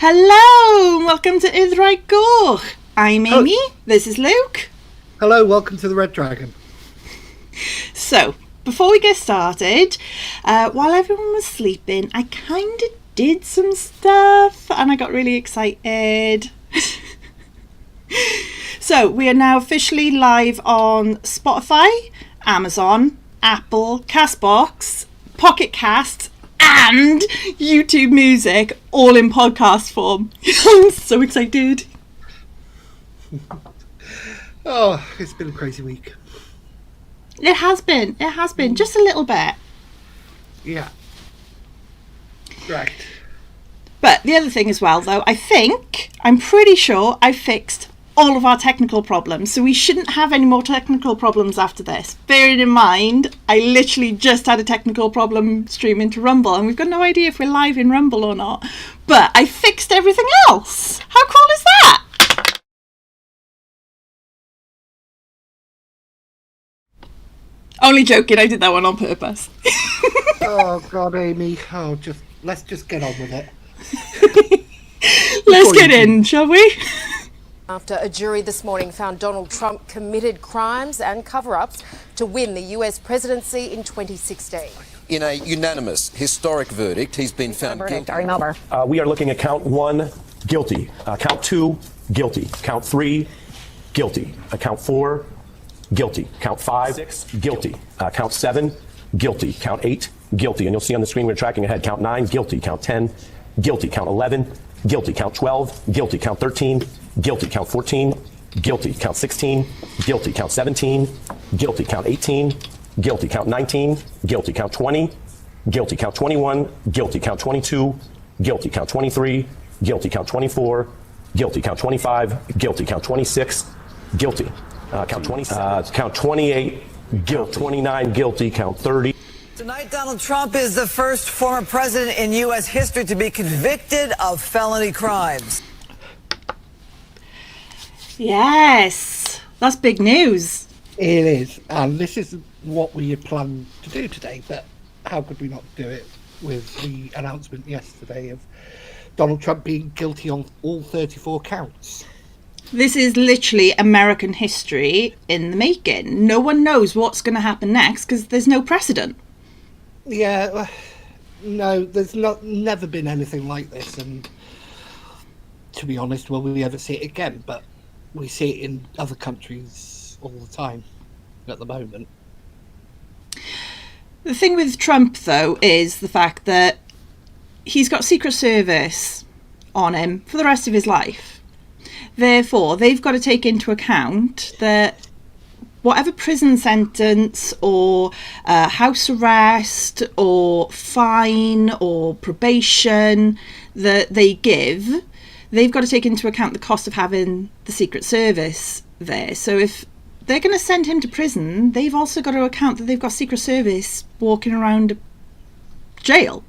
Hello, and welcome to Uthraid Goch. I'm Amy, this is Luke. Hello, welcome to the Red Dragon. So, before we get started, while everyone was sleeping, I kind of did some stuff and I got really excited. So, we are now officially live on Spotify, Amazon, Apple, Castbox, Pocket Cast, and YouTube Music, all in podcast form. I'm so excited. Oh, it's been a crazy week. It has been, just a little bit. Yeah. Right. But the other thing as well, though, I'm pretty sure I fixed all of our technical problems, so we shouldn't have any more technical problems after this. Bearing in mind, I literally just had a technical problem streaming to Rumble, and we've got no idea if we're live in Rumble or not. But I fixed everything else. How cool is that? Only joking, I did that one on purpose. Oh, God, Amy. Oh, let's just get on with it. Let's get in, shall we? After a jury this morning found Donald Trump committed crimes and cover-ups to win the US presidency in 2016. In a unanimous, historic verdict, he's been found guilty. We are looking at count 1, guilty. Count 2, guilty. Count 3, guilty. Count 4, guilty. Count 5, 6, guilty. Count 7, guilty. Count 8, guilty. And you'll see on the screen we're tracking ahead. Count 9, guilty. Count 10, guilty. Count 11, guilty. Count 12, guilty. Count 13, guilty. Count 14, guilty. Count 16, guilty. Count 17, guilty. Count 18, guilty. Count 19, guilty. Count 20, guilty. Count 21, guilty. Count 22, guilty. Count 23, guilty. Count 24, guilty. Count 25, guilty. Count 26, guilty. Count 27, count 28, guilty. 29, guilty. Count 30. Tonight, Donald Trump is the first former president in U.S. history to be convicted of felony crimes. Yes, that's big news. It is, and this is what we had planned to do today, but how could we not do it with the announcement yesterday of Donald Trump being guilty on all 34 counts? This is literally American history in the making. No one knows what's going to happen next because there's no precedent. Yeah, no, there's never been anything like this, and to be honest, will we ever see it again? But we see it in other countries all the time at the moment. The thing with Trump, though, is the fact that he's got Secret Service on him for the rest of his life. Therefore, they've got to take into account that whatever prison sentence or house arrest or fine or probation that they give, they've got to take into account the cost of having the Secret Service there. So if they're going to send him to prison, they've also got to account that they've got Secret Service walking around jail.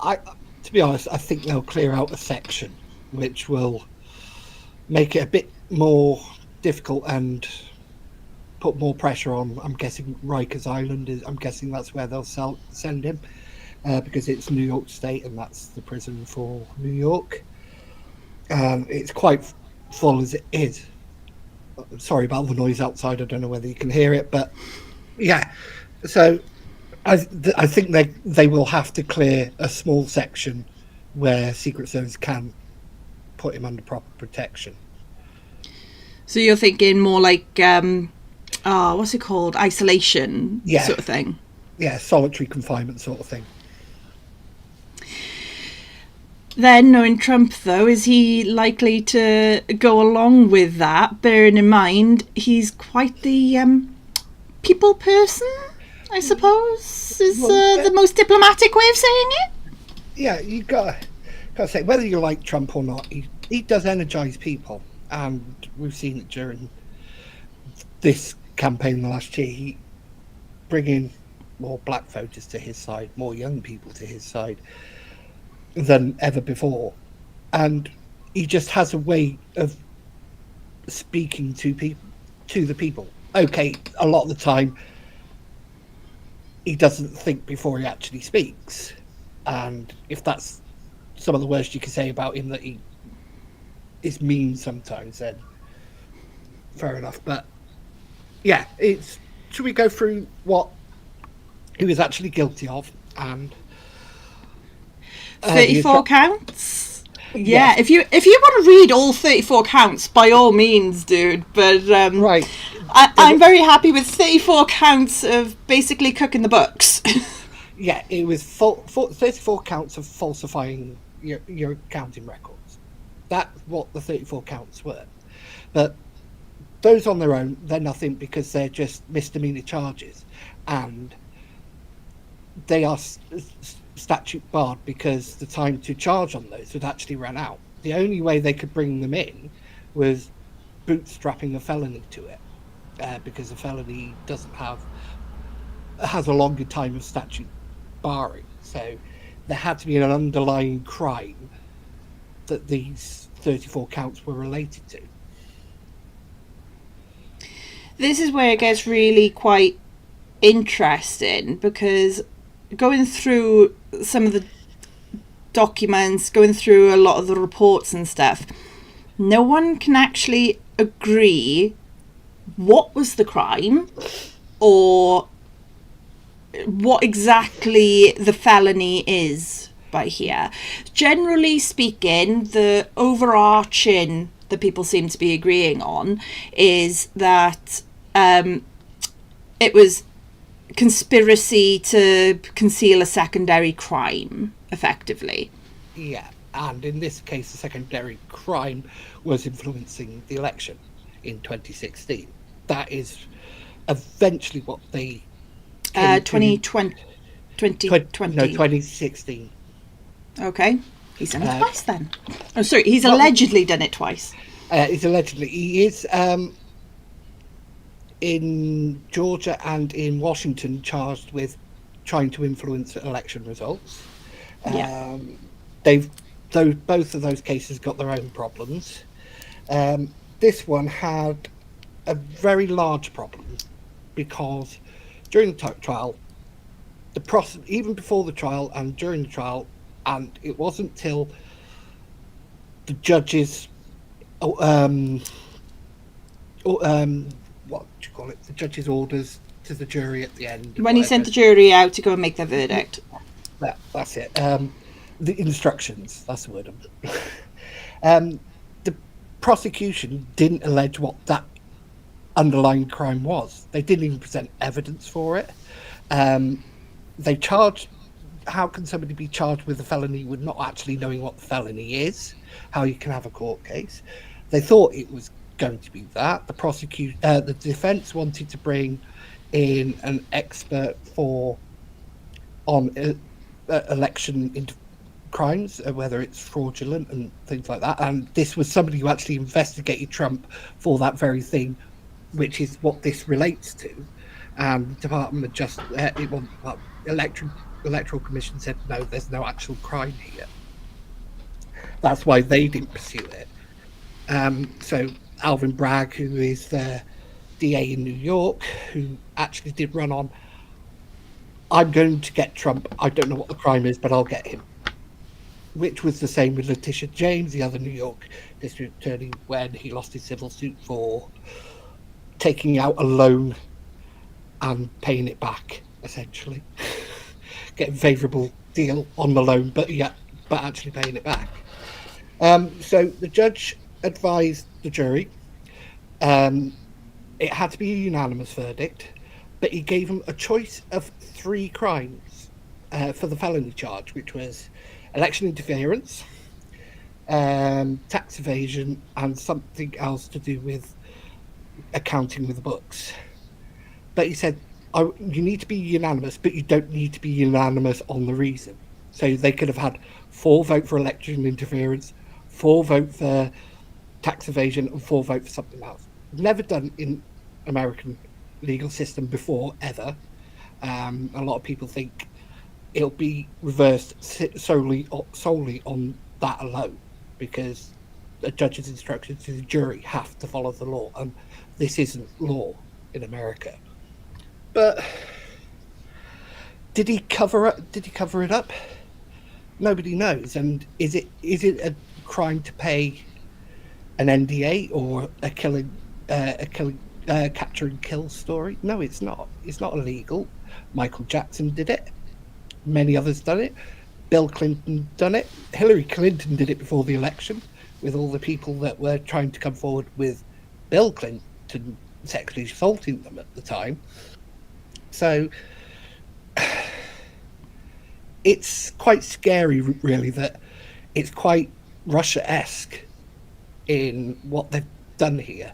To be honest, I think they'll clear out a section which will make it a bit more difficult and put more pressure on, I'm guessing, Rikers Island. I'm guessing that's where they'll send him, because it's New York State and that's the prison for New York. It's quite full as it is. Sorry about the noise outside. I don't know whether you can hear it, but yeah. So I think they will have to clear a small section where Secret Service can put him under proper protection. So you're thinking more like, what's it called? Isolation sort of thing? Yeah, solitary confinement sort of thing. Then, knowing Trump, though, is he likely to go along with that, bearing in mind he's quite the people person, I suppose, is the most diplomatic way of saying it? Yeah, you got to say, whether you like Trump or not, he does energise people, and we've seen it during this campaign last year. He bringing more black voters to his side, more young people to his side than ever before, and he just has a way of speaking to the people. Okay, a lot of the time he doesn't think before he actually speaks, and if that's some of the worst you could say about him, that he is mean sometimes, then fair enough. But yeah, should we go through what he was actually guilty of? And 34 counts. Yes. Yeah, if you want to read all 34 counts, by all means, dude. But right, I'm very happy with 34 counts of basically cooking the books. yeah, it was 34 counts of falsifying your accounting records. That's what the 34 counts were. But those on their own, they're nothing, because they're just misdemeanor charges, and they are statute barred because the time to charge on those had actually run out. The only way they could bring them in was bootstrapping a felony to it, because a felony has a longer time of statute barring. So there had to be an underlying crime that these 34 counts were related to. This is where it gets really quite interesting, because going through some of the documents, going through a lot of the reports and stuff, no one can actually agree what was the crime or what exactly the felony is by here. Generally speaking, the overarching that people seem to be agreeing on is that it was conspiracy to conceal a secondary crime, effectively. Yeah, and in this case, the secondary crime was influencing the election in 2016. That is eventually what they... 2020. No, 2016. Okay. He's done it twice then. Oh, sorry, he's allegedly done it twice. He is in Georgia and in Washington charged with trying to influence election results. Yeah. Both of those cases got their own problems. This one had a very large problem because during the trial, even before the trial and during the trial, and it wasn't till the judges, what do you call it? The judge's orders to the jury at the end. When he sent the jury out to go and make their verdict. That's it. The instructions. That's the word. The prosecution didn't allege what that underlying crime was. They didn't even present evidence for it. They charged. How can somebody be charged with a felony with not actually knowing what the felony is? How you can have a court case? They thought it was going to be that. The defense wanted to bring in an expert on election crimes, whether it's fraudulent and things like that. And this was somebody who actually investigated Trump for that very thing, which is what this relates to. And the Department of Justice, Electoral Commission said no, there's no actual crime here. That's why they didn't pursue it. So Alvin Bragg, who is the DA in New York, who actually did run on, I'm going to get Trump. I don't know what the crime is, but I'll get him. Which was the same with Letitia James, the other New York district attorney, when he lost his civil suit for taking out a loan and paying it back, essentially. Getting a favourable deal on the loan, but actually paying it back. So the judge advised the jury it had to be a unanimous verdict, but he gave them a choice of 3 crimes for the felony charge, which was election interference, tax evasion, and something else to do with accounting with the books. But he said, you need to be unanimous, but you don't need to be unanimous on the reason. So they could have had 4 vote for election interference, 4 vote for tax evasion, and 4 vote for something else. Never done in American legal system before, ever. A lot of people think it'll be reversed solely on that alone, because a judge's instructions to the jury have to follow the law, and this isn't law in America. But did he cover it up? Nobody knows. And is it a crime to pay an NDA or a capture and kill story? No, it's not. It's not illegal. Michael Jackson did it. Many others done it. Bill Clinton done it. Hillary Clinton did it before the election with all the people that were trying to come forward with Bill Clinton sexually assaulting them at the time. So it's quite scary, really, that it's quite Russia-esque in what they've done here.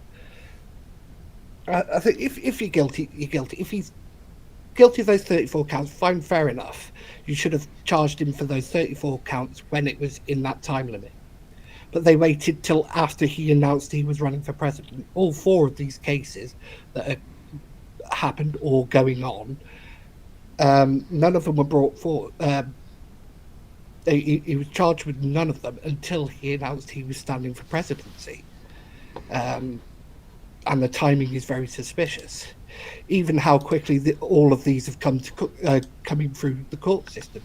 I think if you're guilty, you're guilty. If he's guilty of those 34 counts, fine, fair enough. You should have charged him for those 34 counts when it was in that time limit. But they waited till after he announced he was running for president. All 4 of these cases that have happened or going on, none of them were brought forward. He was charged with none of them until he announced he was standing for presidency. And the timing is very suspicious. Even how quickly all of these have coming through the court system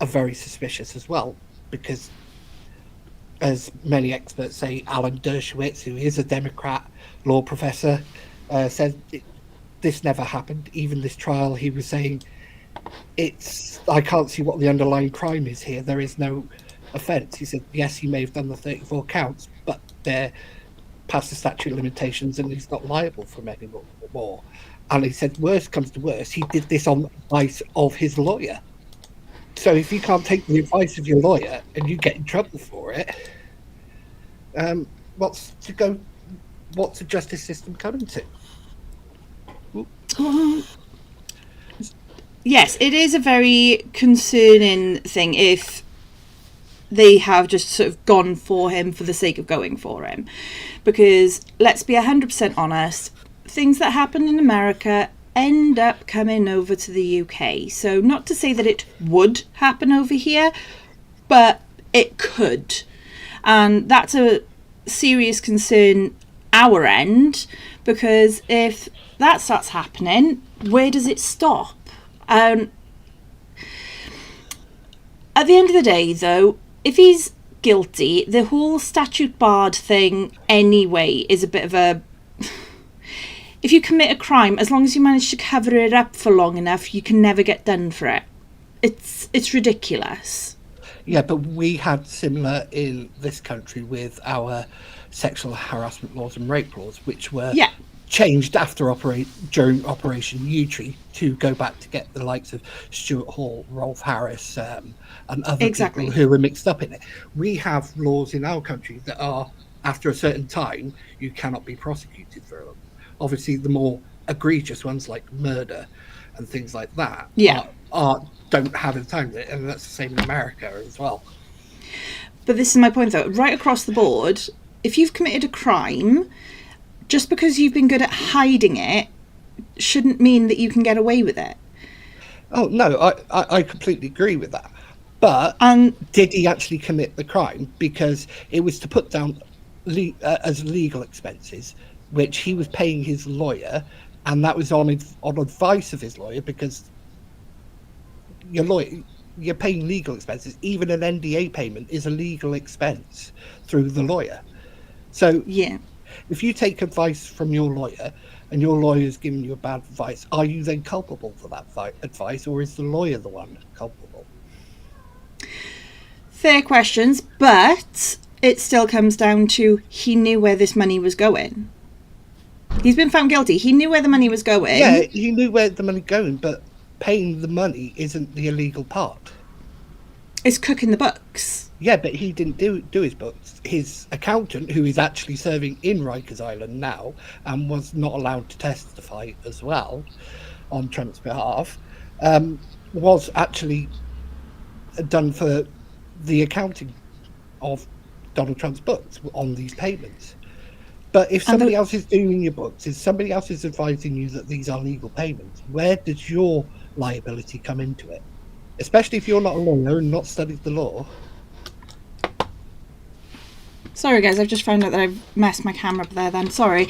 are very suspicious as well, because, as many experts say, Alan Dershowitz, who is a Democrat law professor, said this never happened. Even this trial, he was saying, I can't see what the underlying crime is here. There is no offence. He said, yes, he may have done the 34 counts, but they're past the statute of limitations and he's not liable for many more. And he said, worst comes to worst, he did this on the advice of his lawyer. So if you can't take the advice of your lawyer and you get in trouble for it, what's the justice system coming to? Yes, it is a very concerning thing if they have just sort of gone for him for the sake of going for him. Because, let's be 100% honest, things that happen in America end up coming over to the UK. So, not to say that it would happen over here, but it could. And that's a serious concern our end, because if that starts happening, where does it stop? At the end of the day, though, if he's guilty, the whole statute barred thing anyway is a bit of a... If you commit a crime, as long as you manage to cover it up for long enough, you can never get done for it. It's ridiculous. Yeah, but we had similar in this country with our sexual harassment laws and rape laws, which were changed after during Operation U-Tree to go back to get the likes of Stuart Hall, Rolf Harris, and other people who were mixed up in it. We have laws in our country that are, after a certain time, you cannot be prosecuted for them. Obviously, the more egregious ones like murder and things like that don't have a time limit, and that's the same in America as well. But this is my point, though. Right across the board, if you've committed a crime, just because you've been good at hiding it shouldn't mean that you can get away with it. Oh, no, I completely agree with that. But did he actually commit the crime? Because it was to put down as legal expenses, which he was paying his lawyer, and that was on advice of his lawyer, because you're paying legal expenses. Even an NDA payment is a legal expense through the lawyer. So if you take advice from your lawyer and your lawyer's giving you a bad advice, are you then culpable for that advice, or is the lawyer the one culpable? Fair questions, but it still comes down to he knew where this money was going. He's been found guilty. He knew where the money was going. Yeah, he knew where the money was going, but paying the money isn't the illegal part. It's cooking the books. Yeah, but he didn't do his books. His accountant, who is actually serving in Rikers Island now and was not allowed to testify as well on Trump's behalf, was actually done for the accounting of Donald Trump's books on these payments. But if somebody else is doing your books, if somebody else is advising you that these are legal payments, where does your liability come into it? Especially if you're not a lawyer and not studied the law. Sorry, guys, I've just found out that I've messed my camera up there then. Sorry.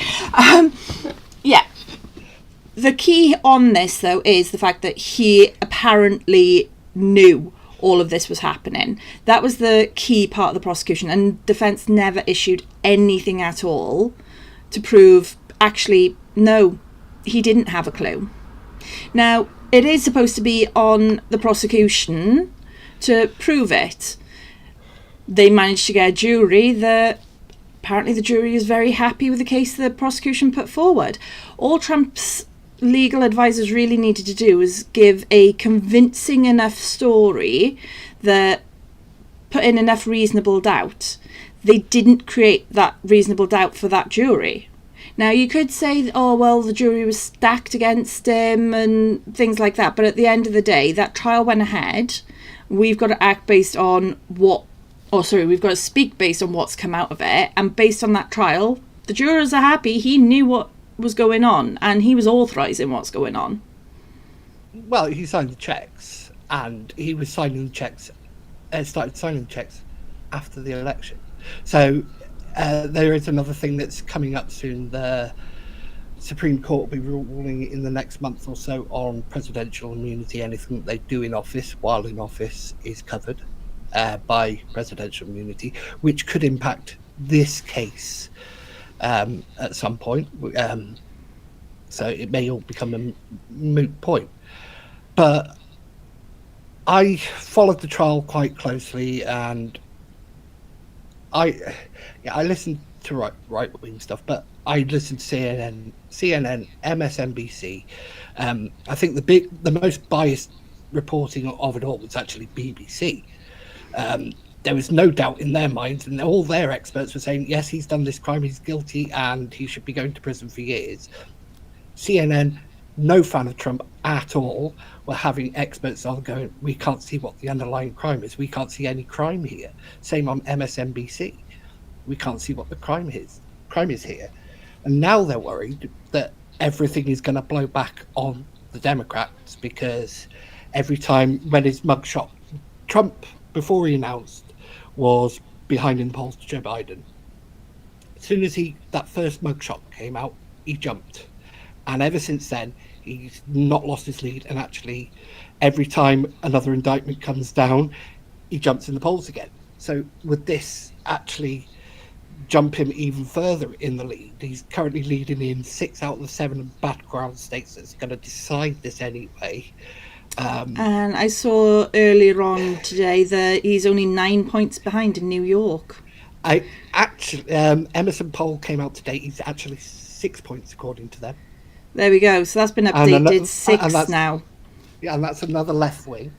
The key on this, though, is the fact that he apparently knew all of this was happening. That was the key part of the prosecution, and defence never issued anything at all to prove, actually, no, he didn't have a clue. Now, it is supposed to be on the prosecution to prove it. They managed to get a jury that apparently the jury is very happy with the case the prosecution put forward. All Trump's legal advisors really needed to do was give a convincing enough story that put in enough reasonable doubt. They didn't create that reasonable doubt for that jury. Now, you could say, oh, well, the jury was stacked against him and things like that. But at the end of the day, that trial went ahead. We've got to act based on we've got to speak based on what's come out of it. And based on that trial, the jurors are happy. He knew what was going on and he was authorising what's going on. Well, he signed the checks, and he was signing the checks, started signing the checks after the election. So there is another thing that's coming up soon. The Supreme Court will be ruling in the next month or so on presidential immunity. Anything that they do in office while in office is covered by presidential immunity, which could impact this case at some point. So it may all become a moot point. But I followed the trial quite closely, and I listened to right-wing stuff, but I listened to CNN, MSNBC. I think the most biased reporting of it all was actually BBC. There was no doubt in their minds, and all their experts were saying, yes, he's done this crime, he's guilty, and he should be going to prison for years. CNN, no fan of Trump at all, were having experts on going, we can't see what the underlying crime is. We can't see any crime here. Same on MSNBC. We can't see what the crime is here. And now they're worried that everything is going to blow back on the Democrats, because every time when his mugshot, Trump, before he announced, was behind in the polls to Joe Biden. As soon as that first mugshot came out, he jumped. And ever since then, he's not lost his lead. And actually, every time another indictment comes down, he jumps in the polls again. So would this actually jump him even further in the lead? He's currently leading in 6 out of the 7 battleground states that's going to decide this anyway. And I saw earlier on today that he's only 9 points behind in New York. Emerson poll came out today. He's actually 6 points according to them. There we go. So that's been updated. 6 now. Yeah, and that's another left wing.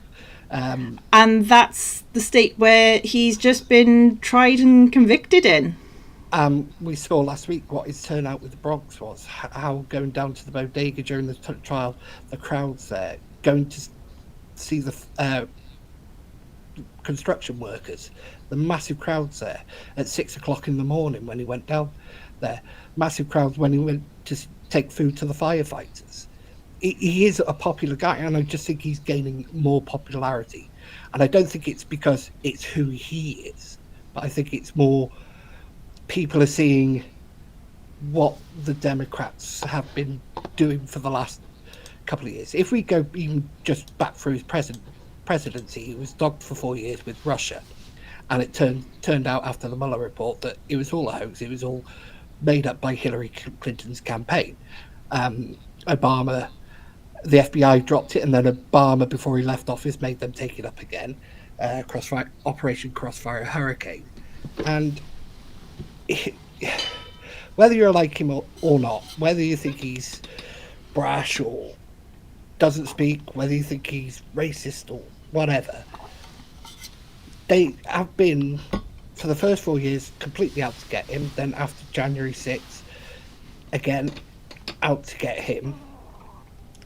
And that's the state where he's just been tried and convicted in. We saw last week what his turnout with the Bronx was. How going down to the bodega during the trial, the crowds there, going to see the construction workers, the massive crowds there at 6 o'clock in the morning when he went down there. Massive crowds when he went to take food to the firefighters. He is a popular guy, and I just think he's gaining more popularity. And I don't think it's because it's who he is, but I think it's more people are seeing what the Democrats have been doing for the last couple of years. If we go even just back through his presidency, he was dogged for 4 years with Russia, and it turned out after the Mueller report that it was all a hoax. It was all made up by Hillary Clinton's campaign. Obama, the FBI dropped it, and then Obama, before he left office, made them take it up again. Operation Crossfire Hurricane. And whether you like him or not, whether you think he's brash or doesn't speak, whether you think he's racist or whatever, they have been, for the first 4 years, completely out to get him. Then after January 6th, again, out to get him.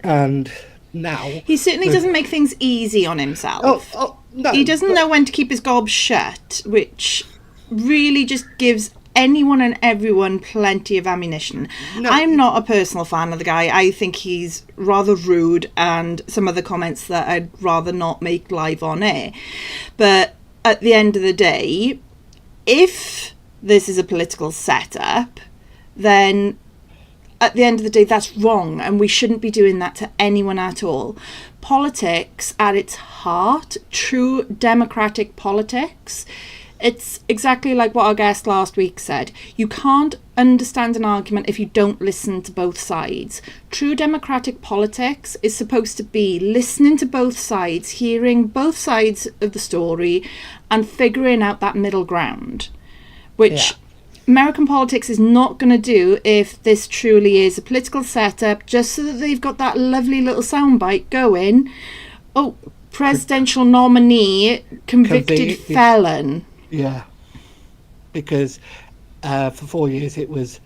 And now... He certainly doesn't make things easy on himself. No, he doesn't know when to keep his gob shut, which really just gives anyone and everyone plenty of ammunition. No. I'm not a personal fan of the guy. I think he's rather rude, and some of the comments that I'd rather not make live on air. But at the end of the day, if this is a political setup, then at the end of the day, that's wrong, and we shouldn't be doing that to anyone at all. Politics, at its heart, true democratic politics, it's exactly like what our guest last week said. You can't understand an argument if you don't listen to both sides. True democratic politics is supposed to be listening to both sides, hearing both sides of the story, and figuring out that middle ground, which American politics is not going to do if this truly is a political setup just so that they've got that lovely little soundbite going. Oh, presidential nominee, convicted felon. Yeah, because for 4 years it was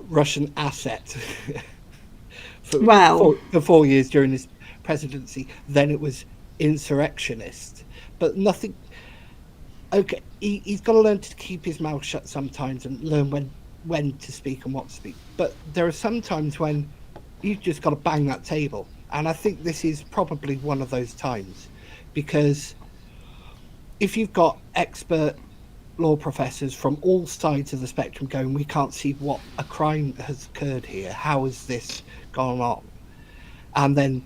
Russian asset. for 4 years during his presidency. Then it was insurrectionist. But nothing... Okay, he's got to learn to keep his mouth shut sometimes and learn when to speak and what to speak. But there are some times when you've just got to bang that table. And I think this is probably one of those times. Because if you've got expert law professors from all sides of the spectrum going, we can't see what a crime has occurred here, how has this gone on? And then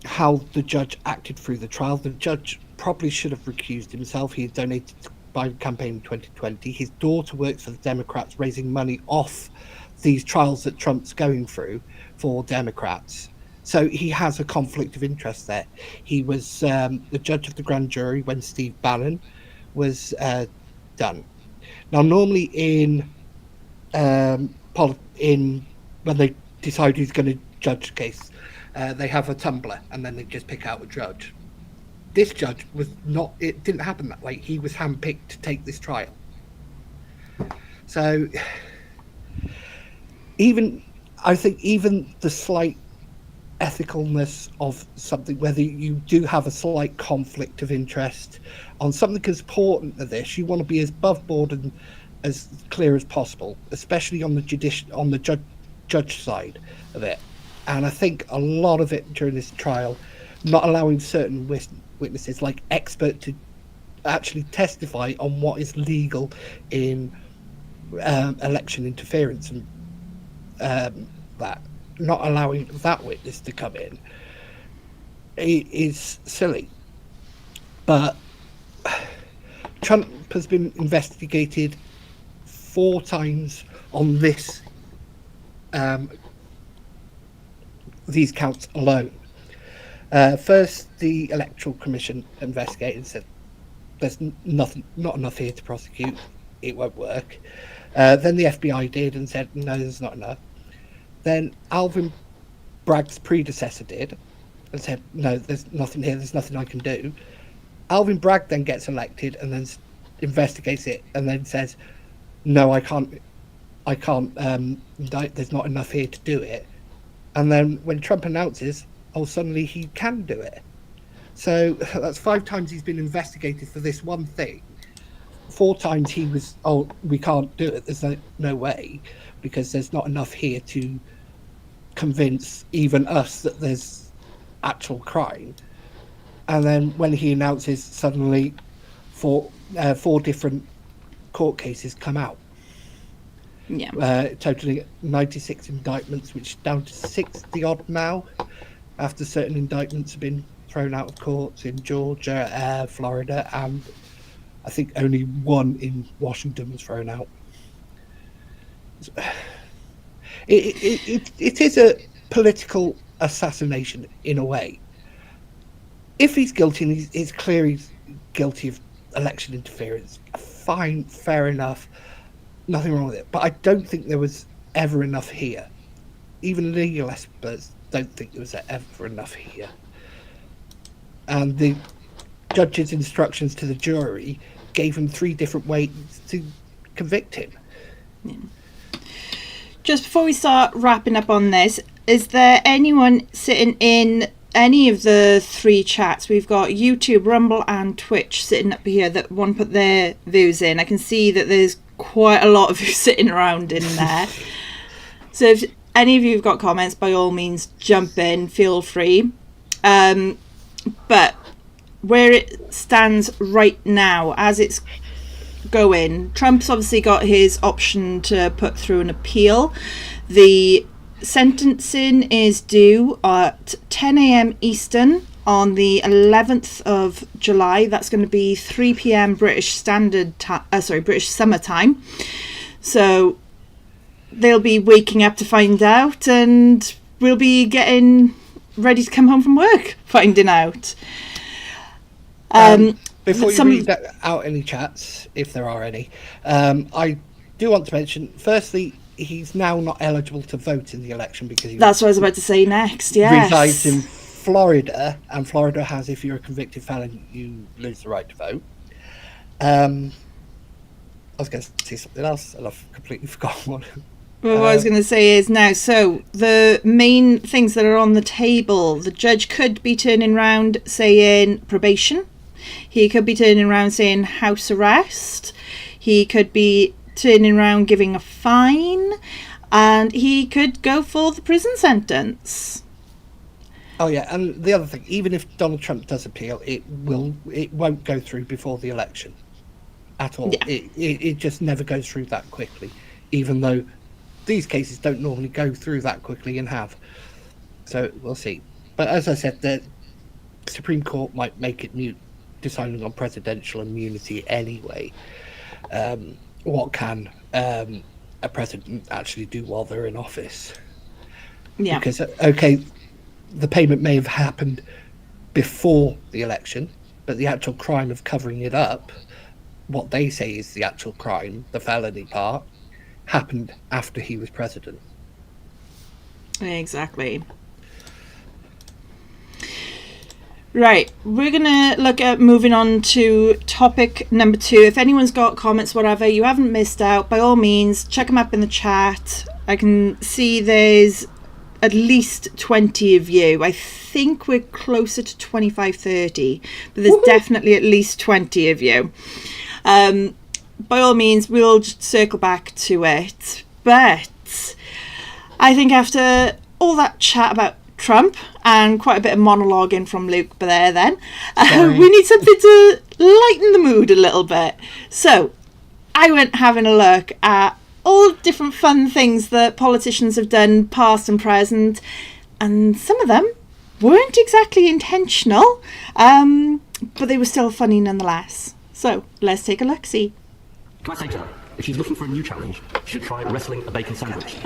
how the judge acted through the trial. The judge probably should have recused himself. He had donated to Biden campaign in 2020. His daughter works for the Democrats, raising money off these trials that Trump's going through for Democrats. So he has a conflict of interest there. He was the judge of the grand jury when Steve Bannon was done. Now, normally when they decide who's going to judge a case, they have a tumbler and then they just pick out a judge. This judge was not, it didn't happen that way. He was handpicked to take this trial. So I think even the slight ethicalness of something, whether you do have a slight conflict of interest on something as important as this, you want to be as above board and as clear as possible, especially on the judge side of it. And I think a lot of it during this trial, not allowing certain witnesses like expert to actually testify on what is legal in election interference, and that not allowing that witness to come in is silly. But Trump has been investigated 4 times on these counts alone. First, the Electoral Commission investigated and said there's not enough here to prosecute, it won't work. Then the FBI did and said no, there's not enough. Then Alvin Bragg's predecessor did and said no, there's nothing here, there's nothing I can do. Alvin Bragg then gets elected and then investigates it and then says no, I can't indict, there's not enough here to do it. And then when Trump announces, suddenly he can do it. So that's 5 times he's been investigated for this one thing. 4 times he was, we can't do it, there's no way, because there's not enough here to convince even us that there's actual crime. And then when he announces, suddenly 4 different court cases come out. Yeah. Totaling 96 indictments, which is down to 60 odd now, after certain indictments have been thrown out of courts in Georgia, Florida, and I think only 1 in Washington was thrown out. It is a political assassination in a way. If he's guilty, and it's clear he's guilty of election interference, fine, fair enough, nothing wrong with it. But I don't think there was ever enough here. Even legal experts don't think there was ever enough here. And the judge's instructions to the jury gave him 3 different ways to convict him. Yeah. Just before we start wrapping up on this, is there anyone sitting in any of the 3 chats? We've got YouTube, Rumble and Twitch sitting up here that want to put their views in. I can see that there's quite a lot of you sitting around in there. So if any of you have got comments, by all means jump in, feel free. But where it stands right now, as it's go in. Trump's obviously got his option to put through an appeal. The sentencing is due at 10 a.m. Eastern on the 11th of July. That's going to be 3 p.m. British Summer Time. So they'll be waking up to find out, and we'll be getting ready to come home from work finding out. Before you read out any chats, if there are any, I do want to mention, firstly, he's now not eligible to vote in the election because that's what I was about to say next. Yes, resides in Florida, and Florida has, if you're a convicted felon, you lose the right to vote. I was going to say something else, and I've completely forgotten what. Well, what I was going to say is now, so the main things that are on the table, the judge could be turning around saying probation. He could be turning around saying house arrest. He could be turning around giving a fine. And he could go for the prison sentence. Oh, yeah, and the other thing, even if Donald Trump does appeal, it won't go through before the election at all. Yeah. It just never goes through that quickly, even though these cases don't normally go through that quickly and have. So we'll see. But as I said, the Supreme Court might make it mute, deciding on presidential immunity anyway. What can a president actually do while they're in office? Yeah. Because, okay, the payment may have happened before the election, but the actual crime of covering it up, what they say is the actual crime, the felony part, happened after he was president. Exactly. Right, we're going to look at moving on to topic number 2. If anyone's got comments, whatever, you haven't missed out, by all means, check them up in the chat. I can see there's at least 20 of you. I think we're closer to 25, 30, but there's definitely at least 20 of you. By all means, we'll just circle back to it. But I think after all that chat about Trump and quite a bit of monologuing from Luke there then, we need something to lighten the mood a little bit. So I went having a look at all different fun things that politicians have done, past and present, and some of them weren't exactly intentional, but they were still funny nonetheless. So let's take a look-see. Can I say to her, if she's looking for a new challenge, she should try wrestling a bacon sandwich.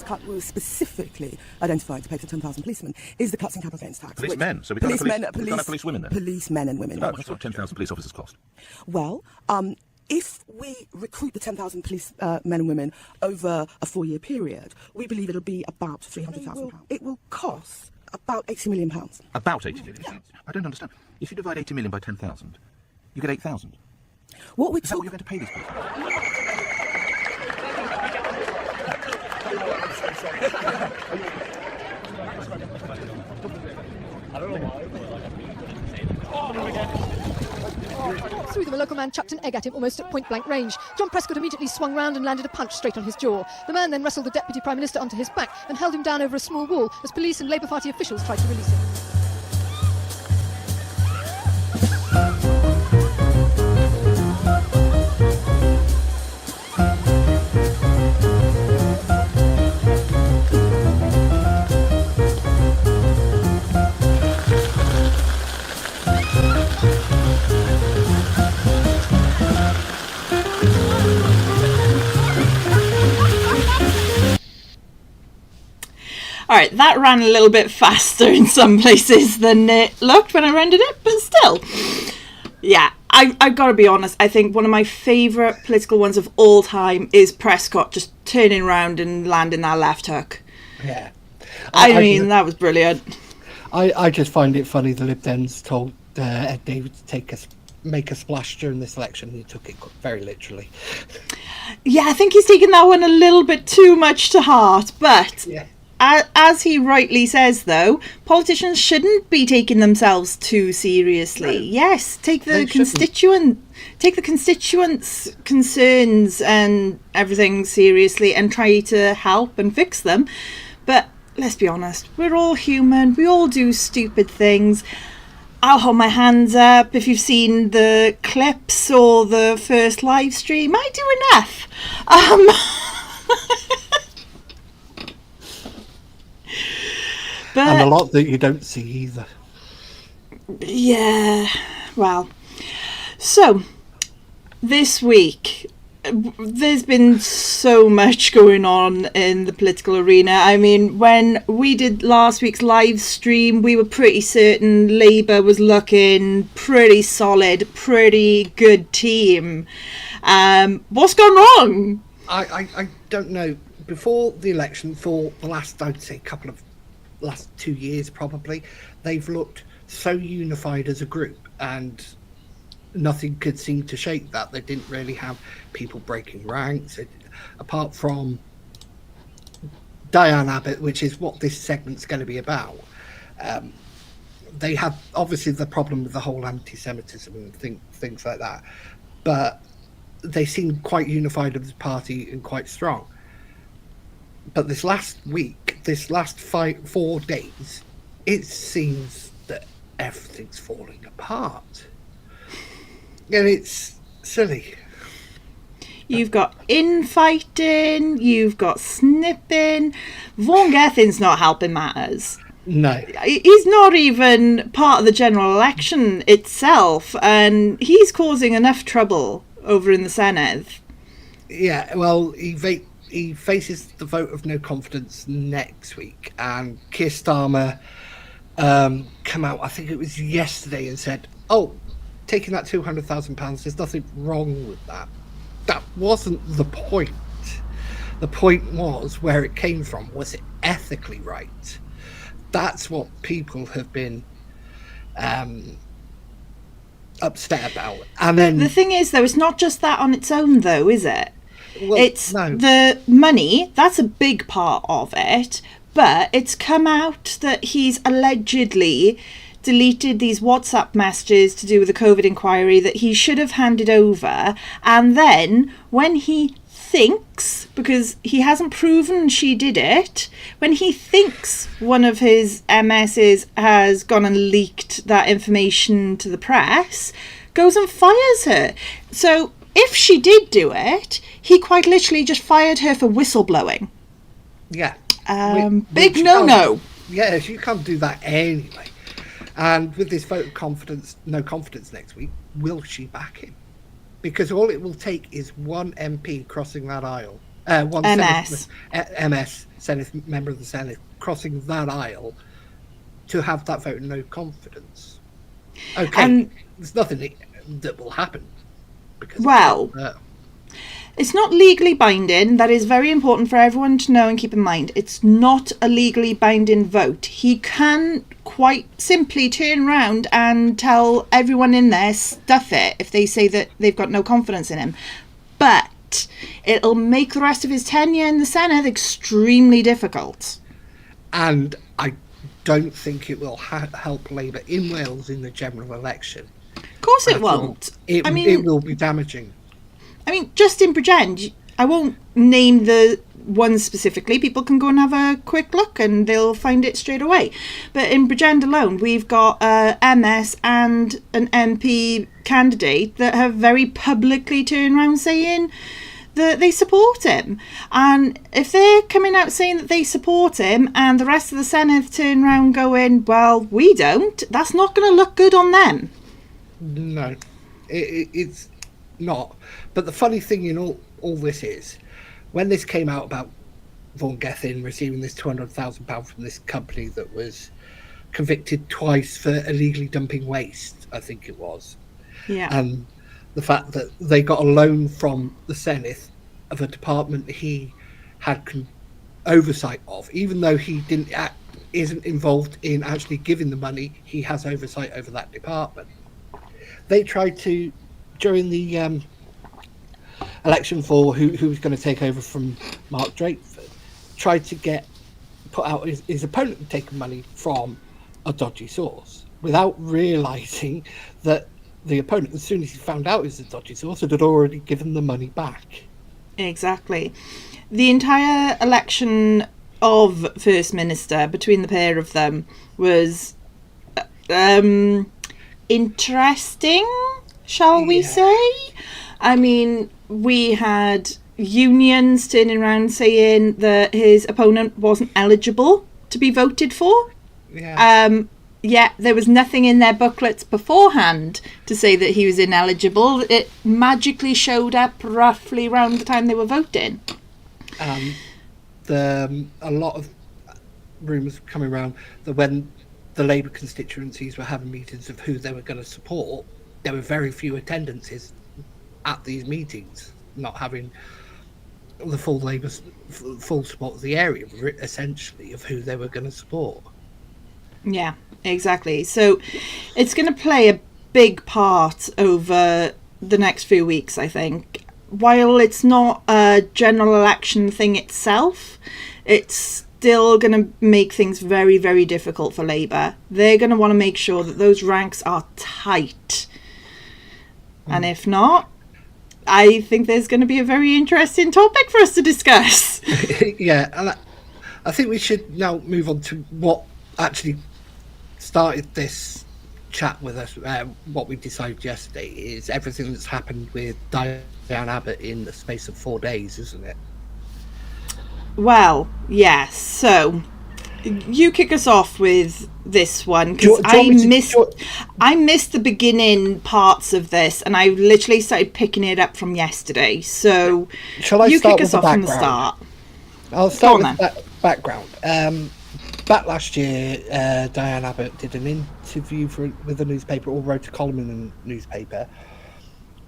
Cut was specifically identified to pay for 10,000 policemen is the cuts in capital gains tax. Policemen, so we don't have police women then? Policemen and women. That's what 10,000 police officers cost. Well, if we recruit the 10,000 police men and women over a 4-year period, we believe it'll be about £300,000. It will cost about £80 million. About 80 million? Yeah. I don't understand. If you divide 80 million by 10,000, you get 8,000. What Is that what you're going to pay these people? Through them, a local man chucked an egg at him almost at point-blank range. John Prescott immediately swung round and landed a punch straight on his jaw. The man then wrestled the Deputy Prime Minister onto his back and held him down over a small wall as police and Labour Party officials tried to release him. All right, that ran a little bit faster in some places than it looked when I rendered it, but still. Yeah, I've got to be honest, I think one of my favourite political ones of all time is Prescott just turning around and landing that left hook. Yeah. I mean, that was brilliant. I just find it funny the Lib Dems told Ed Davey to make a splash during this election. He took it very literally. Yeah, I think he's taken that one a little bit too much to heart, but... Yeah. as he rightly says, though, politicians shouldn't be taking themselves too seriously. No. Yes, take the constituents' concerns and everything seriously and try to help and fix them. But let's be honest, we're all human. We all do stupid things. I'll hold my hands up if you've seen the clips or the first live stream. I do enough. But, and a lot that you don't see either. Yeah, well. So, this week, there's been so much going on in the political arena. I mean, when we did last week's live stream, we were pretty certain Labour was looking pretty solid, pretty good team. What's gone wrong? I don't know. Before the election, for the last 2 years probably, they've looked so unified as a group, and nothing could seem to shake that. They didn't really have people breaking ranks, apart from Diane Abbott, which is what this segment's going to be about. They have obviously the problem with the whole anti-Semitism and things like that, but they seem quite unified as a party and quite strong. But this last week, this last 4 days, it seems that everything's falling apart. And it's silly. You've got infighting, you've got snipping. Vaughan Gethin's not helping matters. No. He's not even part of the general election itself, and he's causing enough trouble over in the Senedd. Yeah, well, he faces the vote of no confidence next week, and Keir Starmer come out, I think it was yesterday, and said, taking that £200,000, there's nothing wrong with that. That wasn't the point. The point was where it came from. Was it ethically right? That's what people have been upset about. And then the thing is, though, it's not just that on its own, though, is it? Well, it's no. The money, that's a big part of it, but it's come out that he's allegedly deleted these WhatsApp messages to do with the COVID inquiry that he should have handed over, and then when he thinks, because he hasn't proven she did it, when he thinks one of his MSs has gone and leaked that information to the press, goes and fires her. So if she did do it, he quite literally just fired her for whistleblowing. Yeah. Big no-no. Yes, you can't do that anyway. And with this vote of no confidence next week, will she back him? Because all it will take is one MP crossing that aisle. One MS Senate member of the Senate crossing that aisle to have that vote of no confidence. Okay, there's nothing that will happen. It's not legally binding. That is very important for everyone to know and keep in mind. It's not a legally binding vote. He can quite simply turn around and tell everyone in there, stuff it, if they say that they've got no confidence in him. But it'll make the rest of his tenure in the Senedd extremely difficult. And I don't think it will help Labour in Wales in the general election. Of course it won't. It will be damaging. I mean, just in Bridgend, I won't name the ones specifically. People can go and have a quick look and they'll find it straight away. But in Bridgend alone, we've got MS and an MP candidate that have very publicly turned around saying that they support him. And if they're coming out saying that they support him and the rest of the Senedd turn around going, well, we don't, that's not going to look good on them. No, it's not. But the funny thing in all this is, when this came out about Vaughan Gethin receiving this £200,000 from this company that was convicted twice for illegally dumping waste, I think it was. Yeah. And the fact that they got a loan from the Senedd of a department he had oversight of, even though he isn't involved in actually giving the money, he has oversight over that department. They tried to, during the election for who was going to take over from Mark Drakeford, tried to get put out his opponent had taken money from a dodgy source without realising that the opponent, as soon as he found out it was a dodgy source, had already given the money back. Exactly. The entire election of First Minister between the pair of them was interesting, shall we say? I mean, we had unions turning around saying that his opponent wasn't eligible to be voted for. Yeah, there was nothing in their booklets beforehand to say that he was ineligible. It magically showed up roughly around the time they were voting. A lot of rumours coming around that when the Labour constituencies were having meetings of who they were going to support, there were very few attendances at these meetings, not having the full Labour full support of the area, essentially, of who they were going to support. Yeah, exactly. So it's going to play a big part over the next few weeks, I think. While it's not a general election thing itself, it's still going to make things very, very difficult for Labour. They're going to want to make sure that those ranks are tight. And if not, I think there's going to be a very interesting topic for us to discuss. Yeah, and I think we should now move on to what actually started this chat with us. What we decided yesterday is everything that's happened with Diane Abbott in the space of 4 days, isn't it? Well, yes. So you kick us off with this one, because I missed the beginning parts of this, and I literally started picking it up from yesterday. So shall I you start kick us off from the start? I'll start with that background. Back last year, Diane Abbott did an interview with a newspaper, or wrote a column in a newspaper,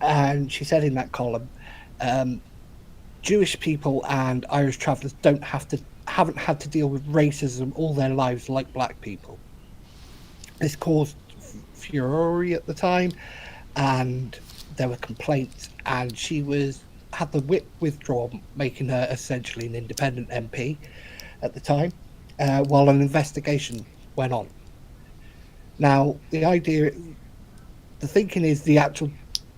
and she said in that column, Jewish people and Irish travellers haven't had to deal with racism all their lives like black people. This caused furore at the time, and there were complaints, and she had the whip withdrawn, making her essentially an independent MP at the time, while an investigation went on. Now, the thinking is the actual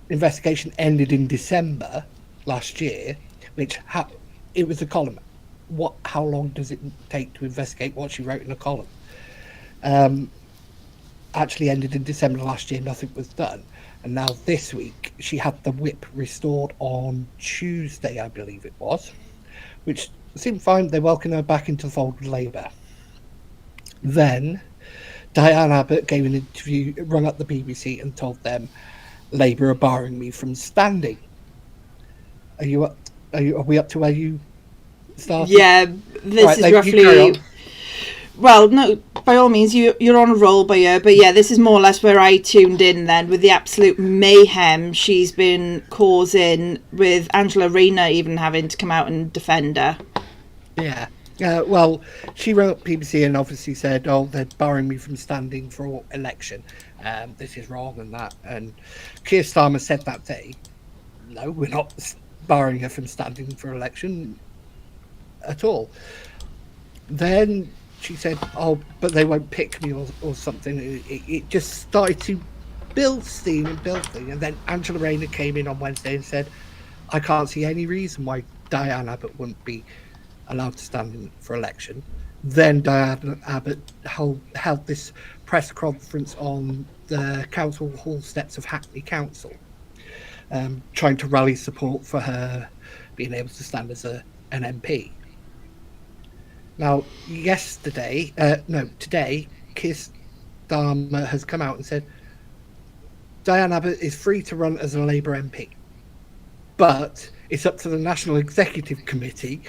investigation ended in December last year, which it was a column. How long does it take to investigate what she wrote in a column? Actually ended in December last year, nothing was done. And now this week, she had the whip restored on Tuesday, I believe it was, which seemed fine. They welcomed her back into the fold with Labour. Then Diane Abbott gave an interview, rung up the BBC and told them, Labour are barring me from standing. Are we up to where you started? Yeah, this is roughly... Well, no, by all means, you're on a roll, but yeah, this is more or less where I tuned in then, with the absolute mayhem she's been causing, with Angela Rayner even having to come out and defend her. Yeah. Well, she wrote BBC and obviously said, they're barring me from standing for election. This is wrong and that. And Keir Starmer said that day, no, we're not barring her from standing for election at all. Then she said, but they won't pick me or something. It just started to build steam. And then Angela Rayner came in on Wednesday and said, I can't see any reason why Diane Abbott wouldn't be allowed to stand in for election. Then Diane Abbott held this press conference on the council hall steps of Hackney Council, trying to rally support for her being able to stand as an MP. Now, today, Keir Starmer has come out and said Diane Abbott is free to run as a Labour MP, but it's up to the National Executive Committee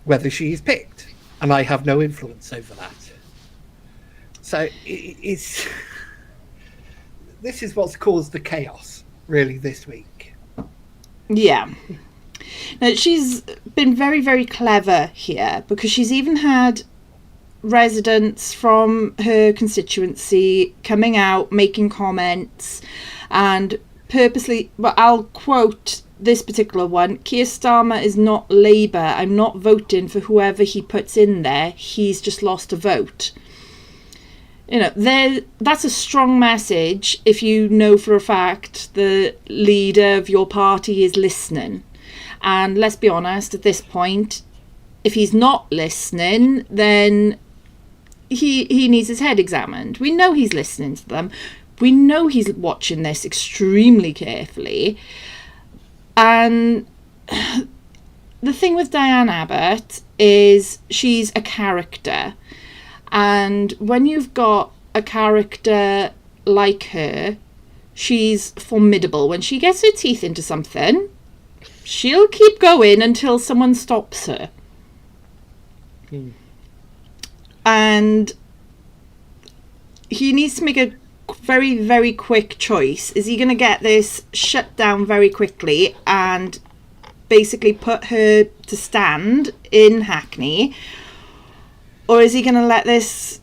whether she is picked, and I have no influence over that. So this is what's caused the chaos, really, this week. Yeah. Now, she's been very, very clever here, because she's even had residents from her constituency coming out, making comments, and purposely, well, I'll quote this particular one, Keir Starmer is not Labour. I'm not voting for whoever he puts in there. He's just lost a vote. You know, that's a strong message if you know for a fact the leader of your party is listening. And let's be honest, at this point, if he's not listening, then he needs his head examined. We know he's listening to them. We know he's watching this extremely carefully. And the thing with Diane Abbott is she's a character. And when you've got a character like her, she's formidable. When she gets her teeth into something, she'll keep going until someone stops her. And he needs to make a very, very quick choice. Is he going to get this shut down very quickly and basically put her to stand in Hackney? Or is he going to let this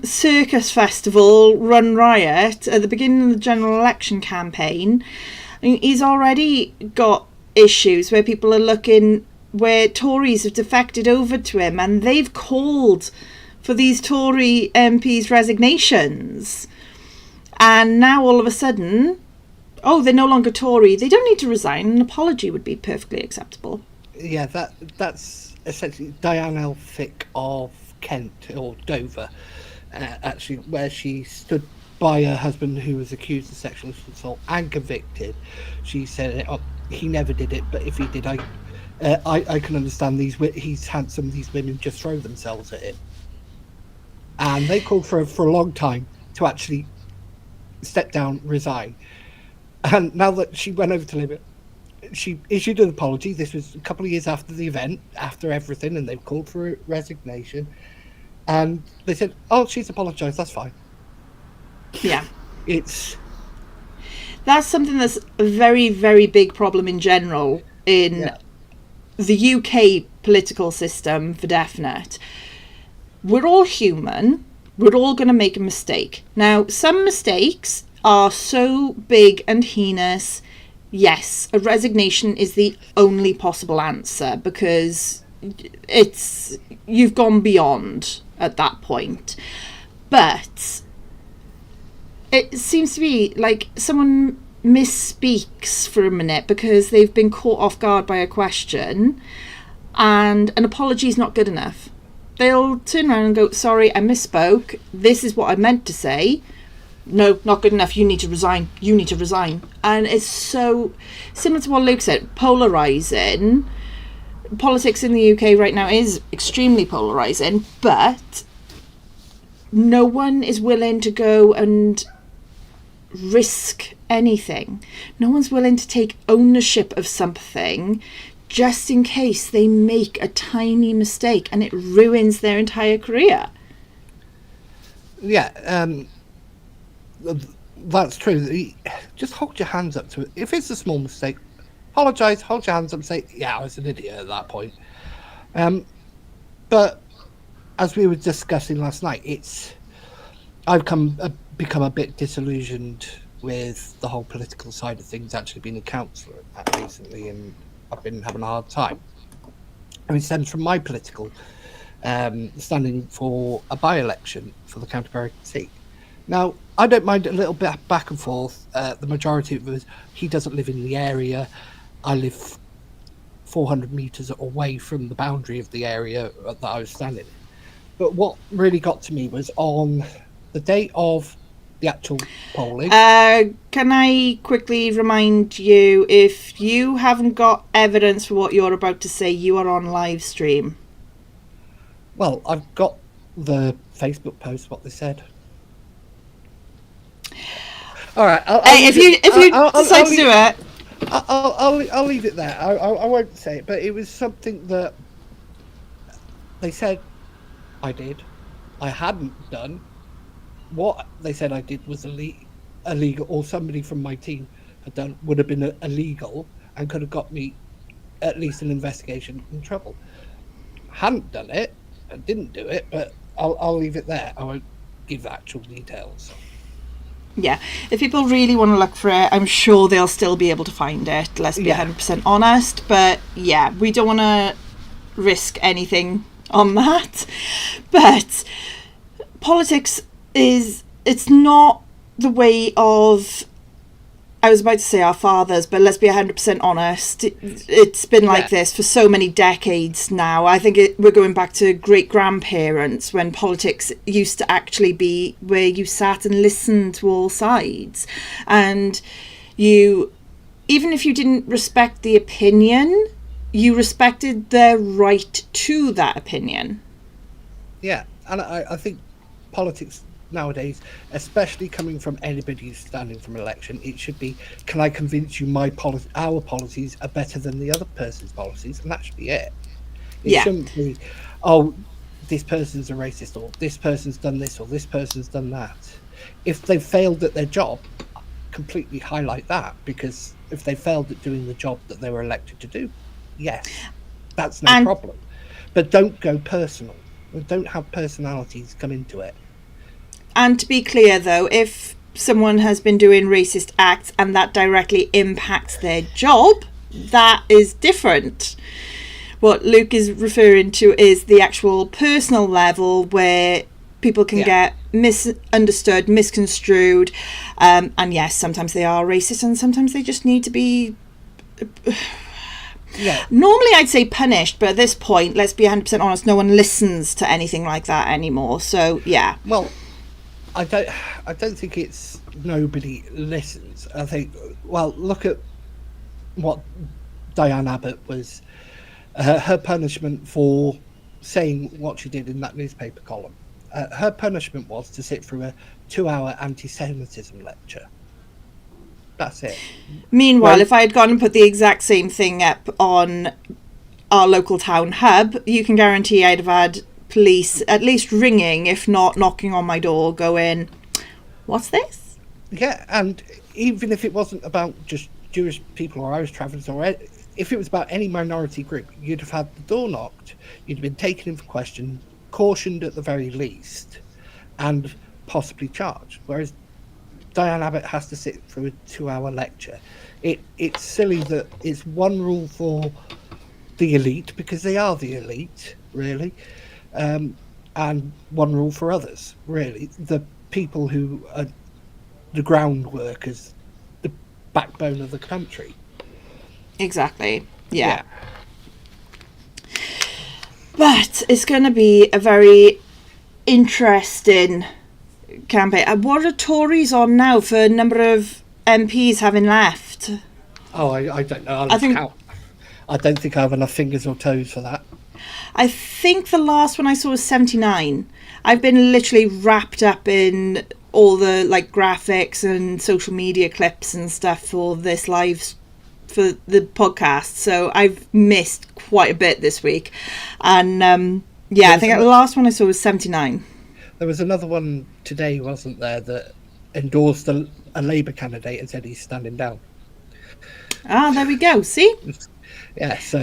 circus festival run riot at the beginning of the general election campaign? I mean, he's already got issues where people are looking, where Tories have defected over to him and they've called for these Tory MPs' resignations. And now all of a sudden, oh, they're no longer Tory. They don't need to resign. An apology would be perfectly acceptable. Yeah, that's essentially Diane Elphick of Kent or Dover, actually, where she stood by her husband who was accused of sexual assault and convicted. She said, oh, he never did it, but if he did, I can understand he's had some of these women just throw themselves at him. And they called for a long time to actually step down, resign. And now that she went over to Labour, she issued an apology. This was a couple of years after the event, after everything, and they've called for a resignation. And they said, oh, she's apologised, that's fine. Yeah. That's something that's a very, very big problem in general in the UK political system, for definite. We're all human. We're all going to make a mistake. Now, some mistakes are so big and heinous, yes, a resignation is the only possible answer, because you've gone beyond at that point. But it seems to be like someone misspeaks for a minute because they've been caught off guard by a question, and an apology is not good enough. They'll turn around and go, sorry, I misspoke. This is what I meant to say. No, not good enough. You need to resign. You need to resign. And it's so similar to what Luke said, polarising. Politics in the UK right now is extremely polarising, but no one is willing to go and risk anything. No one's willing to take ownership of something just in case they make a tiny mistake and it ruins their entire career. Yeah, that's true. Just hold your hands up to it. If it's a small mistake, apologise, hold your hands up and say, yeah, I was an idiot at that point. But as we were discussing last night, I've become a bit disillusioned with the whole political side of things, actually being a councillor recently, and I've been having a hard time. I mean, it stems from my political standing for a by-election for the County Berwick seat. Now, I don't mind a little bit back and forth. The majority of us, he doesn't live in the area. I live 400 metres away from the boundary of the area that I was standing in. But what really got to me was on the day of the actual polling. Can I quickly remind you, if you haven't got evidence for what you're about to say, you are on live stream. Well, I've got the Facebook post, what they said. All right. If you decide to do it, I'll leave it there. I won't say it, but it was something that they said I did. I hadn't done. What they said I did was illegal, or somebody from my team had done, would have been illegal and could have got me at least an investigation in trouble. Hadn't done it, and didn't do it, but I'll leave it there. I won't give actual details. Yeah, if people really want to look for it, I'm sure they'll still be able to find it. Let's be 100% honest. But yeah, we don't want to risk anything on that. But politics it's not the way of, I was about to say our fathers, but let's be 100% honest. It's been like this for so many decades now. I think we're going back to great-grandparents when politics used to actually be where you sat and listened to all sides. And you, even if you didn't respect the opinion, you respected their right to that opinion. Yeah, and I think politics nowadays, especially coming from anybody who's standing for an election, it should be, can I convince you our policies are better than the other person's policies? And that should be it. It shouldn't be, oh, this person's a racist, or this person's done this, or this person's done that. If they've failed at their job, completely highlight that, because if they failed at doing the job that they were elected to do, yes, that's no problem. But don't go personal. Don't have personalities come into it. And to be clear, though, if someone has been doing racist acts and that directly impacts their job, that is different. What Luke is referring to is the actual personal level where people can get misunderstood, misconstrued. And yes, sometimes they are racist and sometimes they just need to be... Normally I'd say punished, but at this point, let's be 100% honest, no one listens to anything like that anymore. So, yeah. Well, I don't think it's nobody listens. I think, well, look at what Diane Abbott was, her punishment for saying what she did in that newspaper column. Her punishment was to sit through a 2-hour anti-Semitism lecture. That's it. Meanwhile, if I had gone and put the exact same thing up on our local town hub, you can guarantee I'd have had police at least ringing, if not knocking on my door, going, what's this? Yeah, and even if it wasn't about just Jewish people or Irish travellers, or if it was about any minority group, you'd have had the door knocked, you'd have been taken in for question, cautioned at the very least, and possibly charged. Whereas Diane Abbott has to sit through a 2-hour lecture. It's silly that it's one rule for the elite, because they are the elite, really, and one rule for others, really. The people who are the ground workers, the backbone of the country. Exactly, yeah. But it's going to be a very interesting campaign. What are Tories on now for a number of MPs having left? Oh, I don't know. I don't think I have enough fingers or toes for that. I think the last one I saw was 79. I've been literally wrapped up in all the graphics and social media clips and stuff for this for the podcast, so I've missed quite a bit this week. And I think the last one I saw was 79. There was another one today, wasn't there, that endorsed a Labour candidate and said he's standing down. Ah, there we go. See? Yeah, so...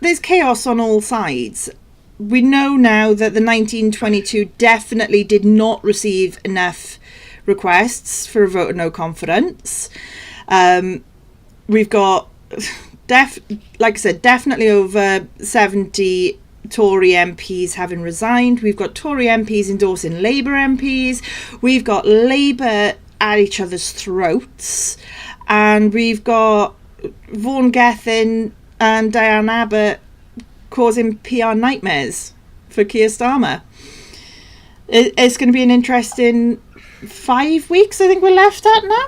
There's chaos on all sides. We know now that the 1922 definitely did not receive enough requests for a vote of no confidence. We've got, like I said, definitely over 70 Tory MPs having resigned. We've got Tory MPs endorsing Labour MPs. We've got Labour at each other's throats. And we've got Vaughan Gethin and Diane Abbott causing PR nightmares for Keir Starmer. It's going to be an interesting 5 weeks, I think we're left at now.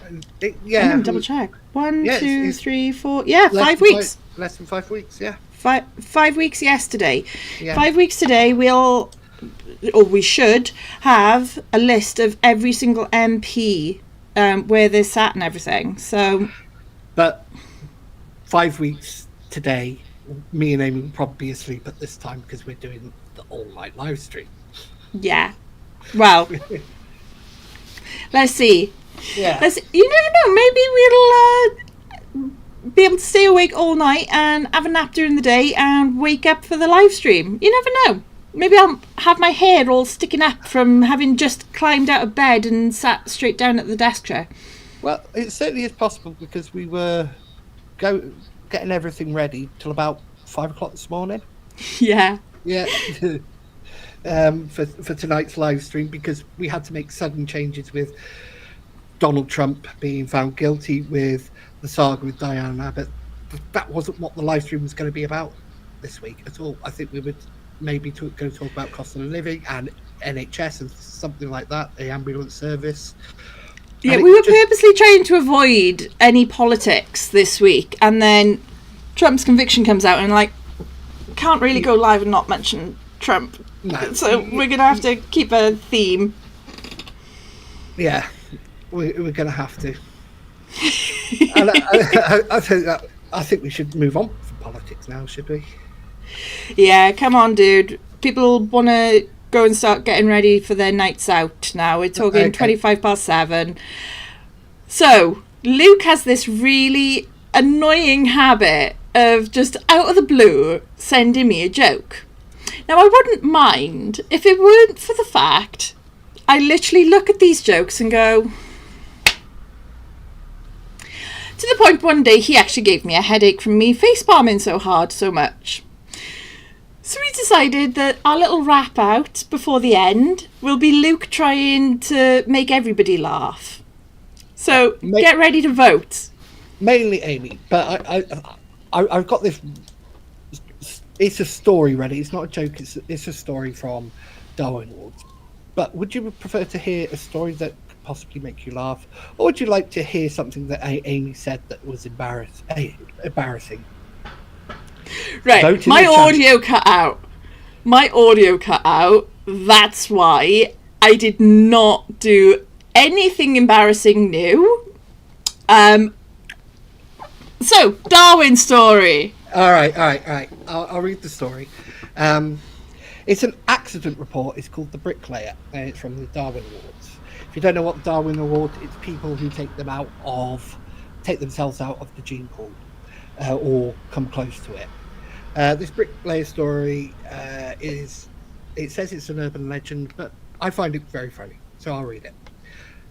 I'm going to double check. 1, 2, 3, 4. Yeah, 5 weeks. Less than 5 weeks, yeah. 5 weeks yesterday. Yeah. 5 weeks today, we should have a list of every single MP, where they're sat and everything. So, but 5 weeks today, me and Amy will probably be asleep at this time because we're doing the all-night live stream. Yeah. Well, let's see. Yeah. You never know. Maybe we'll be able to stay awake all night and have a nap during the day and wake up for the live stream. You never know. Maybe I'll have my hair all sticking up from having just climbed out of bed and sat straight down at the desk chair. Well, it certainly is possible because we were getting everything ready till about 5 o'clock this morning. Yeah. Yeah. For tonight's live stream, because we had to make sudden changes with Donald Trump being found guilty with the saga with Diana Abbott. That wasn't what the live stream was going to be about this week at all. I think we would maybe going to talk about cost of living and NHS and something like that, the ambulance service. Yeah, we were purposely trying to avoid any politics this week, and then Trump's conviction comes out, and can't really go live and not mention Trump. No. So we're going to have to keep a theme. Yeah, we're going to have to. And I think we should move on from politics now, should we? Yeah, come on, dude. People want to go and start getting ready for their nights out now. We're talking 7:25. So, Luke has this really annoying habit of just out of the blue sending me a joke. Now, I wouldn't mind if it weren't for the fact I literally look at these jokes and go... To the point one day he actually gave me a headache from me facepalming so much. So we decided that our little wrap out before the end will be Luke trying to make everybody laugh. So get ready to vote. Mainly Amy, but I've got this. It's a story ready. It's not a joke. It's a story from Darwin Awards. But would you prefer to hear a story that could possibly make you laugh, or would you like to hear something that Amy said that was embarrassing? Right, my audio cut out. That's why I did not do anything embarrassing new. So, Darwin story. All right. I'll read the story. It's an accident report. It's called The Bricklayer, and it's from the Darwin Awards. If you don't know what the Darwin Award, it's people who take themselves out of the gene pool, or come close to it. This bricklayer story it says it's an urban legend, but I find it very funny, so I'll read it.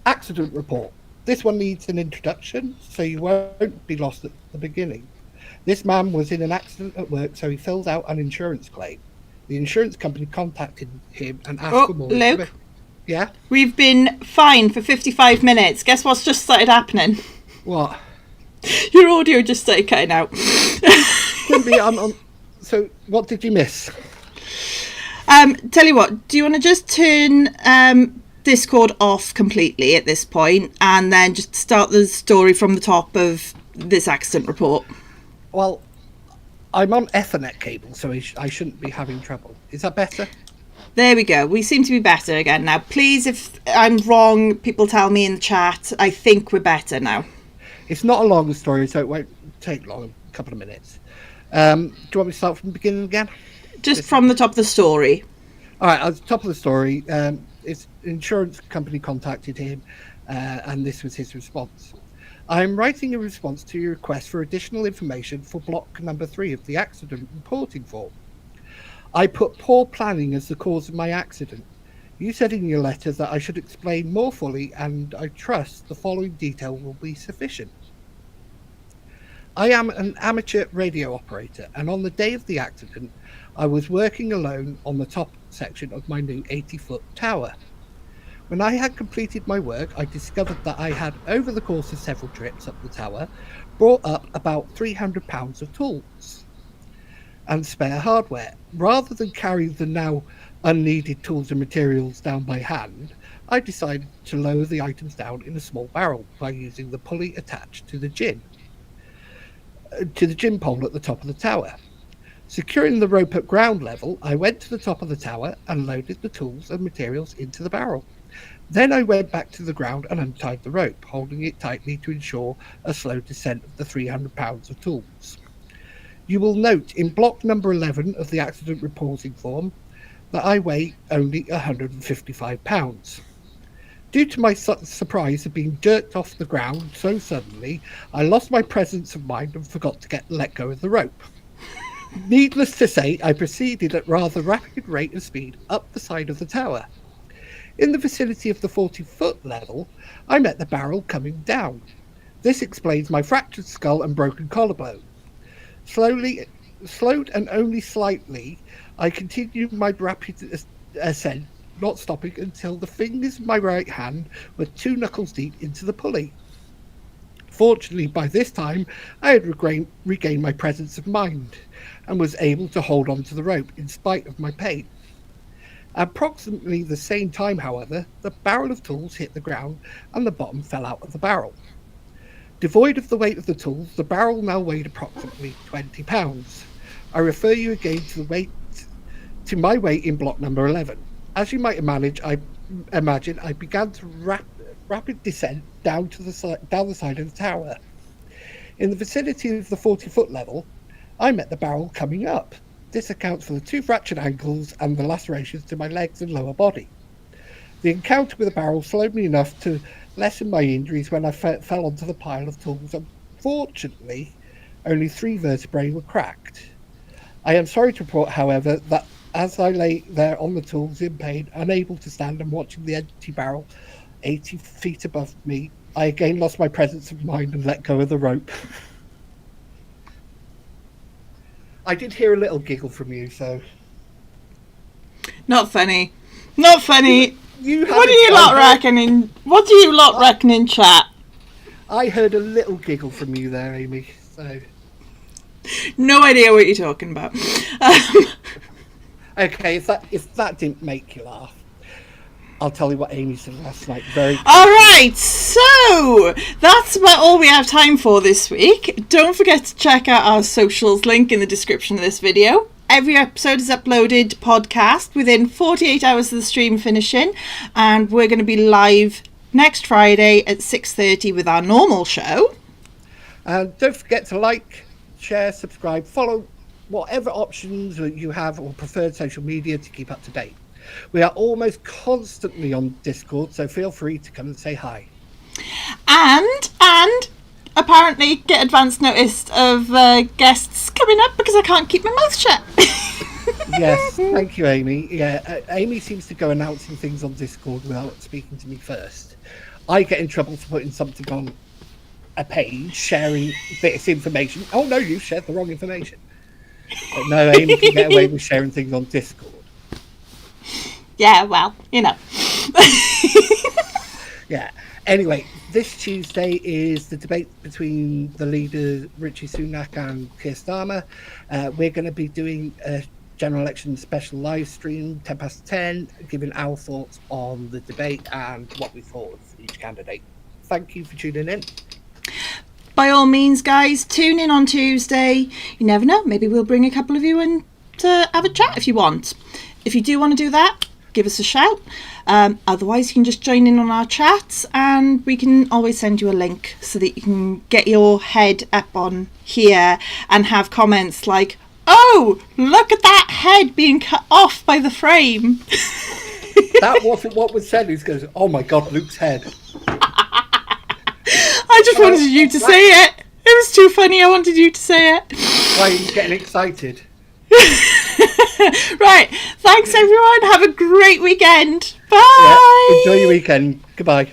Accident report. This one needs an introduction, so you won't be lost at the beginning. This man was in an accident at work, so he filled out an insurance claim. The insurance company contacted him and asked for more. Luke? Yeah? We've been fined for 55 minutes. Guess what's just started happening? What? Your audio just started cutting out. Could be, so, what did you miss? Tell you what, do you want to just turn Discord off completely at this point and then just start the story from the top of this accident report? Well, I'm on Ethernet cable, so I shouldn't be having trouble. Is that better? There we go. We seem to be better again now. Please, if I'm wrong, people tell me in the chat. I think we're better now. It's not a long story, so it won't take long, a couple of minutes. Do you want me to start from the beginning again? Just from the top of the story. All right, at the top of the story, his insurance company contacted him, and this was his response. I am writing a response to your request for additional information for block number 3 of the accident reporting form. I put poor planning as the cause of my accident. You said in your letter that I should explain more fully, and I trust the following detail will be sufficient. I am an amateur radio operator, and on the day of the accident, I was working alone on the top section of my new 80-foot tower. When I had completed my work, I discovered that I had, over the course of several trips up the tower, brought up about £300 of tools and spare hardware. Rather than carry the now unneeded tools and materials down by hand, I decided to lower the items down in a small barrel by using the pulley attached to the gin pole at the top of the tower. Securing the rope at ground level, I went to the top of the tower and loaded the tools and materials into the barrel. Then I went back to the ground and untied the rope, holding it tightly to ensure a slow descent of the £300 of tools. You will note in block number 11 of the accident reporting form that I weigh only 155 pounds. Due to my surprise of being jerked off the ground so suddenly, I lost my presence of mind and forgot to let go of the rope. Needless to say, I proceeded at rather rapid rate of speed up the side of the tower. In the vicinity of the 40-foot level, I met the barrel coming down. This explains my fractured skull and broken collarbone. Slowed and only slightly, I continued my rapid ascent, not stopping until the fingers of my right hand were 2 knuckles deep into the pulley. Fortunately, by this time, I had regained my presence of mind and was able to hold on to the rope in spite of my pain. At approximately the same time, however, the barrel of tools hit the ground and the bottom fell out of the barrel. Devoid of the weight of the tools, the barrel now weighed approximately 20 pounds. I refer you again to my weight in block number 11. As you might imagine, I began to rapid descent down the side of the tower. In the vicinity of the 40-foot level, I met the barrel coming up. This accounts for the 2 fractured ankles and the lacerations to my legs and lower body. The encounter with the barrel slowed me enough to lessen my injuries when I fell onto the pile of tools. Unfortunately, only 3 vertebrae were cracked. I am sorry to report, however, that as I lay there on the tools in pain, unable to stand and watching the empty barrel 80 feet above me, I again lost my presence of mind and let go of the rope. I did hear a little giggle from you, so... Not funny. Not funny. What do you lot reckon in chat? I heard a little giggle from you there, Amy, so... No idea what you're talking about. Okay, if that didn't make you laugh, I'll tell you what Amy said last night. All right, so that's about all we have time for this week. Don't forget to check out our socials link in the description of this video. Every episode is uploaded to podcast within 48 hours of the stream finishing, and we're going to be live next Friday at 6:30 with our normal show. And don't forget to like, share, subscribe, follow whatever options you have or preferred social media to keep up to date. We are almost constantly on Discord, so feel free to come and say hi. And apparently get advance notice of guests coming up because I can't keep my mouth shut. Yes, thank you, Amy. Yeah, Amy seems to go announcing things on Discord without speaking to me first. I get in trouble for putting something on a page, sharing this information. Oh no, you shared the wrong information. But no, Amy can get away with sharing things on Discord. Yeah, well, you know. Yeah. Anyway, this Tuesday is the debate between the leaders Richie Sunak and Keir Starmer. We're going to be doing a general election special live stream, 10:10, giving our thoughts on the debate and what we thought of each candidate. Thank you for tuning in. By all means, guys, tune in on Tuesday. You never know, maybe we'll bring a couple of you in to have a chat if you want. If you do want to do that, give us a shout. Otherwise, you can just join in on our chats, and we can always send you a link so that you can get your head up on here and have comments like, oh, look at that head being cut off by the frame. That wasn't what was said. He goes, oh my God, Luke's head. I just wanted you to say it. It was too funny. I wanted you to say it. Why are you getting excited? Right. Thanks, everyone. Have a great weekend. Bye. Yeah, enjoy your weekend. Goodbye.